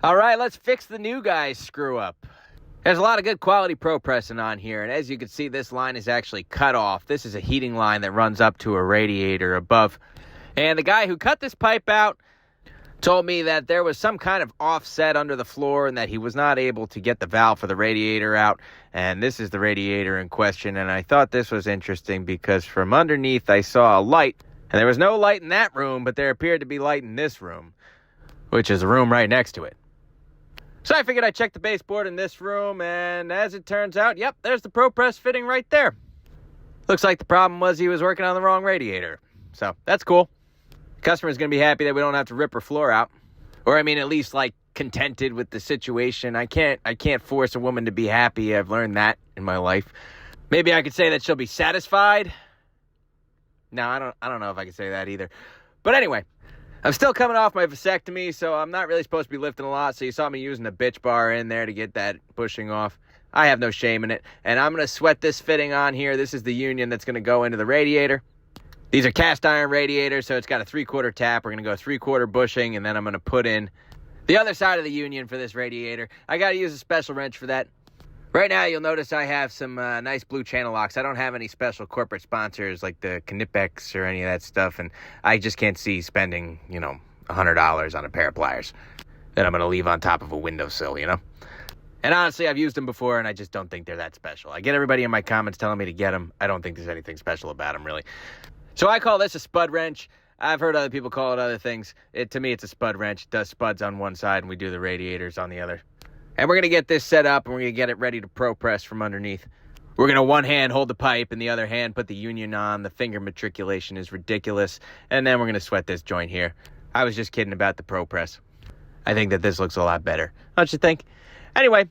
All right, let's fix the new guy's screw up. There's a lot of good quality pro pressing on here, and as you can see, this line is actually cut off. This is a heating line that runs up to a radiator above. And the guy who cut this pipe out told me that there was some kind of offset under the floor and that he was not able to get the valve for the radiator out. And this is the radiator in question, and I thought this was interesting because from underneath I saw a light. And there was no light in that room, but there appeared to be light in this room, which is a room right next to it. So I figured I'd check the baseboard in this room, and as it turns out, yep, there's the ProPress fitting right there. Looks like the problem was he was working on the wrong radiator. So that's cool. The customer's going to be happy that we don't have to rip her floor out. Or, I mean, at least, like, contented with the situation. I can't force a woman to be happy. I've learned that in my life. Maybe I could say that she'll be satisfied. No, I don't know if I can say that either. But anyway, I'm still coming off my vasectomy, so I'm not really supposed to be lifting a lot. So you saw me using a bitch bar in there to get that bushing off. I have no shame in it. And I'm going to sweat this fitting on here. This is the union that's going to go into the radiator. These are cast iron radiators, so it's got a 3/4 tap. We're going to go 3/4 bushing, and then I'm going to put in the other side of the union for this radiator. I got to use a special wrench for that. Right now, you'll notice I have some nice blue channel locks. I don't have any special corporate sponsors like the Knipex or any of that stuff, and I just can't see spending, $100 on a pair of pliers that I'm going to leave on top of a windowsill, And honestly, I've used them before, and I just don't think they're that special. I get everybody in my comments telling me to get them. I don't think there's anything special about them, really. So I call this a spud wrench. I've heard other people call it other things. To me, it's a spud wrench. It does spuds on one side, and we do the radiators on the other. And we're going to get this set up, and we're going to get it ready to pro press from underneath. We're going to one hand hold the pipe, and the other hand put the union on. The finger matriculation is ridiculous. And then we're going to sweat this joint here. I was just kidding about the pro press. I think that this looks a lot better. Don't you think? Anyway,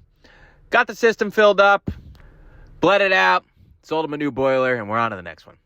got the system filled up, bled it out, sold him a new boiler, and we're on to the next one.